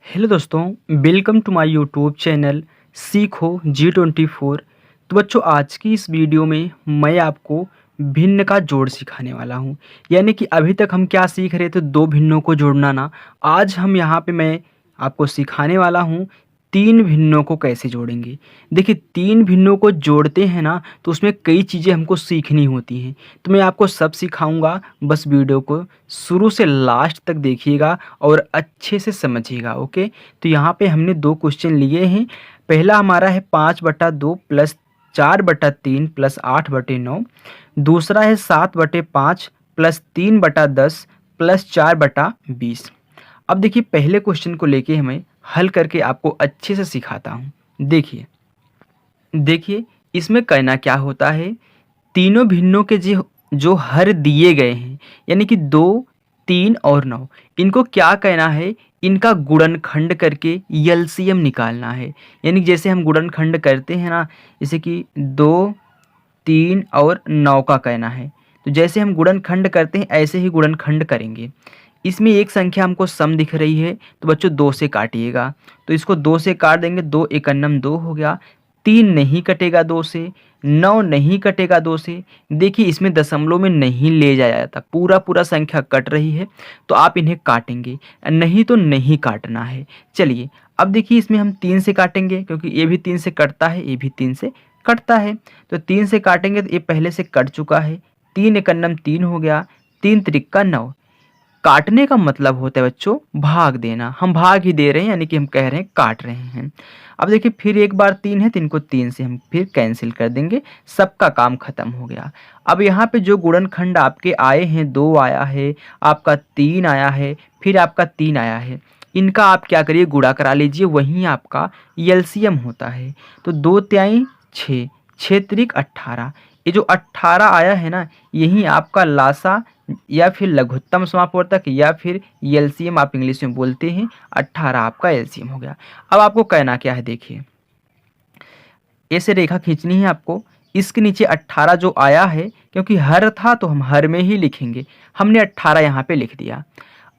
Hello दोस्तों, welcome to my YouTube channel सीखो G24। तो बच्चों, आज की इस वीडियो में मैं आपको भिन्न का जोड़ सिखाने वाला हूं। यानी कि अभी तक हम क्या सीख रहे थे, दो भिन्नों को जोड़ना ना। आज हम यहाँ पे मैं आपको सिखाने वाला हूं तीन भिन्नों को कैसे जोड़ेंगे। देखिए, तीन भिन्नों को जोड़ते हैं ना तो उसमें कई चीज़ें हमको सीखनी होती हैं। तो मैं आपको सब सिखाऊंगा, बस वीडियो को शुरू से लास्ट तक देखिएगा और अच्छे से समझिएगा। ओके, तो यहाँ पे हमने दो क्वेश्चन लिए हैं। पहला हमारा है 5/2 प्लस 4/3 प्लस 8/9। दूसरा है 7/5 प्लस 3/10 प्लस 4/20। अब देखिए, पहले क्वेश्चन को लेके हमें हल करके आपको अच्छे से सिखाता हूँ। देखिए देखिए इसमें करना क्या होता है, तीनों भिन्नों के जो जो हर दिए गए हैं, यानी कि 2, 3 और 9, इनको क्या कहना है, इनका गुणनखंड करके एलसीएम निकालना है। यानी जैसे हम गुणनखंड करते हैं ना, जैसे कि 2, 3 और 9 का कहना है, तो जैसे हम गुणनखंड करते हैं ऐसे ही गुणनखंड करेंगे। इसमें एक संख्या हमको सम दिख रही है, तो बच्चों 2 से काटिएगा। तो इसको 2 से काट देंगे, 2 एकन्नम 2 हो गया। 3 नहीं कटेगा 2 से, 9 नहीं कटेगा 2 से। देखिए, इसमें दशमलव में नहीं ले जाया जाता, पूरा पूरा संख्या कट रही है, तो आप इन्हें काटेंगे, नहीं तो नहीं काटना है। चलिए, अब देखिए इसमें हम 3 से काटेंगे, क्योंकि ये भी 3 से कटता है, ये भी 3 से कटता है। तो 3 से काटेंगे तो ये पहले से कट चुका है। 3 एकन्नम 3 हो गया, 3 त्रिक्का 9। काटने का मतलब होता है बच्चों भाग देना, हम भाग ही दे रहे हैं, यानी कि हम कह रहे हैं काट रहे हैं। अब देखिए, फिर एक बार 3 है तो इनको 3 से हम फिर कैंसिल कर देंगे, सबका काम खत्म हो गया। अब यहाँ पे जो गुणनखंड आपके आए हैं, 2 आया है, आपका 3 आया है, फिर आपका 3 आया है, इनका आप क्या करिए, गुणा करा लीजिए, वहीं आपका एलसीएम होता है। तो 2 तिहाई 6, 6 त्रिक 18। ये जो 18 आया है ना, यही आपका लासा या फिर लघुत्तम समापवर्तक या फिर एलसीएम आप इंग्लिश में बोलते हैं। 18 आपका एलसीएम हो गया। अब आपको कहना क्या है, देखिए ऐसे रेखा खींचनी है आपको, इसके नीचे 18 जो आया है, क्योंकि हर था तो हम हर में ही लिखेंगे, हमने 18 यहाँ पे लिख दिया।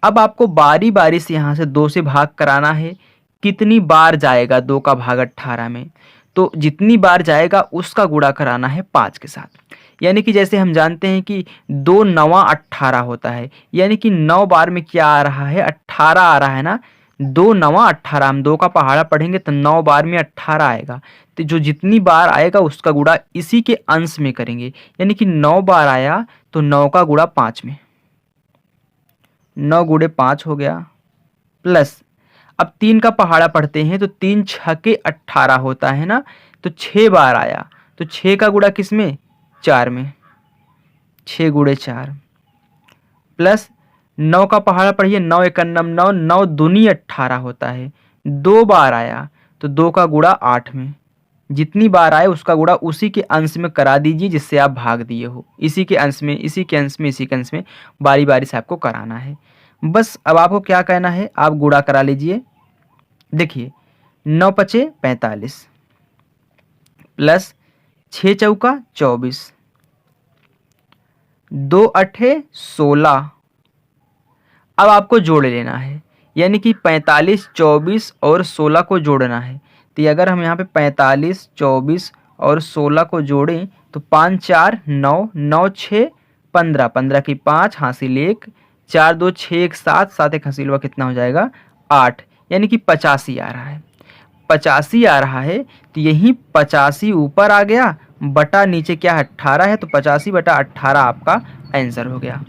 अब आपको बारी बारी से यहाँ से 2 से भाग कराना है। कितनी बार जाएगा 2 का भाग 18 में, तो जितनी बार जाएगा उसका गुणा कराना है 5 के साथ। यानी कि जैसे हम जानते हैं कि 2 9 18 होता है, यानी कि 9 बार में क्या आ रहा है, 18 आ रहा है ना। 2 9 18, हम 2 का पहाड़ा पढ़ेंगे तो 9 बार में 18 आएगा। तो जो जितनी बार आएगा उसका गुणा इसी के अंश में करेंगे, यानी कि 9 बार आया तो 9 का गुणा 5 में, 9 गुणे 5 हो गया, प्लस अब 3 का पहाड़ा पढ़ते हैं तो 3 छके 18 होता है ना, तो 6 बार आया तो 6 का गुणा किस में, 4 में, 6 गुणे 4, प्लस 9 का पहाड़ा पढ़िए, 9 एकन्नम 9, 9 दूनी 18 होता है। 2 बार आया तो 2 का गुणा 8 में, जितनी बार आए उसका गुणा उसी के अंश में करा दीजिए जिससे आप भाग दिए हो, इसी के अंश में, इसी के अंश में, इसी के अंश में, बारी बारी से आपको कराना है। बस अब आपको क्या कहना है, आप गुणा करा लीजिए। देखिए, 9 पचे 45 प्लस 6 चौका 24, 2 अठे 16। अब आपको जोड़ लेना है, यानी कि 45, 24 और 16 को जोड़ना है। तो अगर हम यहाँ पे 45, 24 और 16 को जोड़ें तो 5 4 9, 9 6 15, 15 की 5 हासिल 1, 4 2 6 1 7, 7 1 हासिल हुआ, कितना हो जाएगा 8, यानी कि 85 आ रहा है। 85 आ रहा है तो यही 85 ऊपर आ गया, बटा नीचे क्या है 18 है, तो 85/18 आपका आंसर हो गया।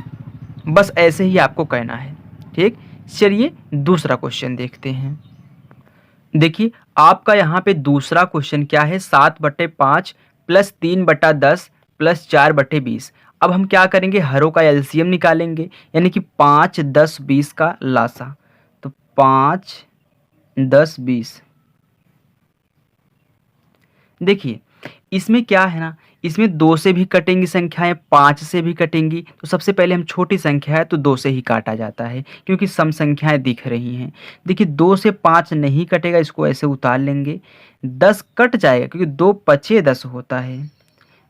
बस ऐसे ही आपको कहना है, ठीक। चलिए दूसरा क्वेश्चन देखते हैं। देखिए, आपका यहाँ पे दूसरा क्वेश्चन क्या है, 7/5 प्लस 3/10 प्लस 4/20। अब हम क्या करेंगे, हरों का एलसीएम निकालेंगे, यानी कि 5 10 20 का लासा। तो 5 10 20, देखिए इसमें क्या है ना, इसमें 2 से भी कटेंगी संख्याएं, 5 से भी कटेंगी। तो सबसे पहले हम छोटी संख्या है तो 2 से ही काटा जाता है, क्योंकि सम संख्याएं दिख रही हैं। देखिए, 2 से 5 नहीं कटेगा, इसको ऐसे उतार लेंगे। 10 कट जाएगा क्योंकि 2 पचे 10 होता है।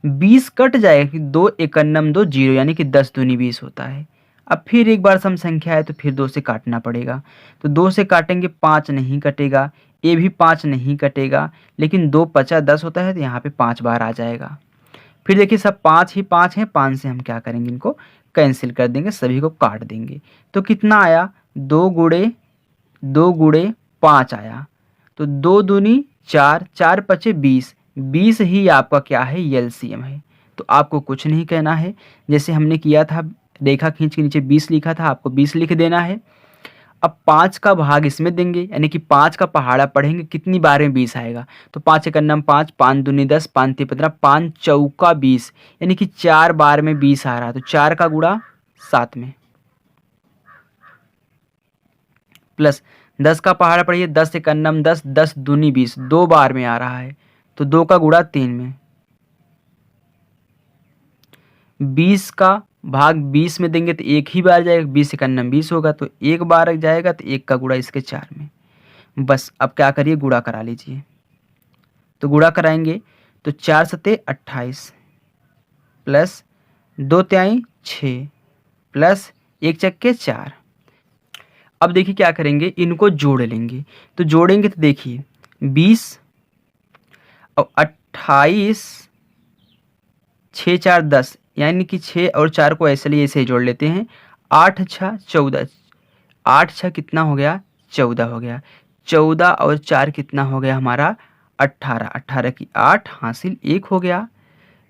20 कट जाएगा क्योंकि 2 एकन्नम 2 0, यानी कि 10 दूनी 20 होता है। अब फिर एक बार सम संख्या है तो फिर 2 से काटना पड़ेगा। तो 2 से काटेंगे 5 नहीं कटेगा, ये भी 5 नहीं कटेगा, लेकिन 2 पचा 10 होता है तो यहाँ पे 5 बार आ जाएगा। फिर देखिए सब 5 ही 5 हैं, 5 से हम क्या करेंगे, इनको कैंसिल कर देंगे, सभी को काट देंगे। तो कितना आया, 2 गुणे 5 आया। तो 2 दूनी 4, 4 पचे 20, 20 ही आपका क्या है, एलसीएम है। तो आपको कुछ नहीं कहना है, जैसे हमने किया था, रेखा खींच के नीचे 20 लिखा था, आपको 20 लिख देना है। अब 5 का भाग इसमें देंगे, यानी कि 5 का पहाड़ा पढ़ेंगे, कितनी बार में 20 आएगा। तो 5 एक अन्नम 5, 5 दूनी 10, 5 तीन 15, 5 चौका 20, यानी कि 4 बार में 20 आ रहा है। तो 4 का गुणा 7 में, प्लस 10 का पहाड़ा पढ़िए, 10 एक अन्नम 10, 10 दूनी 20, 2 बार में आ रहा है। तो 2 का गुणा 3 में, 20 का भाग 20 में देंगे तो एक ही बार जाएगा, 20 एक अन्नम 20 होगा, तो एक बार जाएगा, तो 1 का गुणा इसके 4 में। बस अब क्या करिए, गुणा करा लीजिए। तो गुणा कराएंगे तो 4 सते 28, प्लस 2 त्याई 6, प्लस 1 चक्के 4। अब देखिए क्या करेंगे, इनको जोड़ लेंगे। तो जोड़ेंगे तो देखिए 20 और 28, 6 4 10, यानी कि 6 और 4 को ऐसे लिए ऐसे ही जोड़ लेते हैं। 8 6 14, 8 6 कितना हो गया, 14 हो गया। 14 और 4 कितना हो गया हमारा, 18, 18 की 8 हासिल 1 हो गया।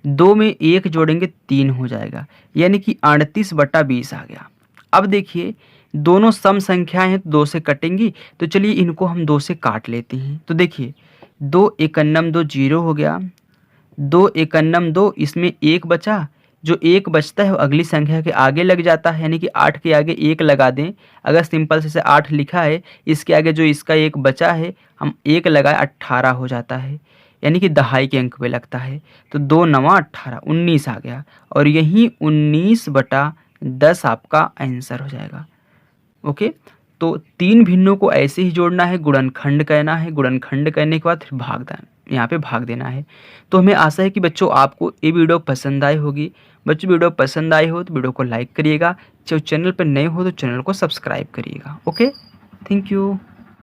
2 में 1 जोड़ेंगे 3 हो जाएगा, यानी कि 38/20 आ गया। अब देखिए दोनों सम संख्याएं हैं, 2 से कटेंगी, तो चलिए इनको हम 2 से काट लेते हैं। तो देखिए 2 एकन्नम 2 जीरो हो गया, 2 एकन्नम 2, इसमें 1 बचा, जो 1 बचता है वो अगली संख्या के आगे लग जाता है, यानी कि 8 के आगे 1 लगा दें। अगर सिंपल से 8 लिखा है, इसके आगे जो इसका 1 बचा है हम 1 लगाए, 18 हो जाता है, यानी कि दहाई के अंक पे लगता है। तो 2 9 18, 19 आ गया, और यही 19/10 आपका आंसर हो जाएगा। ओके, तो 3 भिन्नों को ऐसे ही जोड़ना है, गुणनखंड कहना है, गुणनखंड करने के बाद फिर भाग यहाँ पे भाग देना है। तो हमें आशा है कि बच्चों आपको ये वीडियो पसंद आई होगी। बच्चों वीडियो पसंद आई हो तो वीडियो को लाइक करिएगा, जो चैनल पर नए हो तो चैनल को सब्सक्राइब करिएगा। Okay, thank you.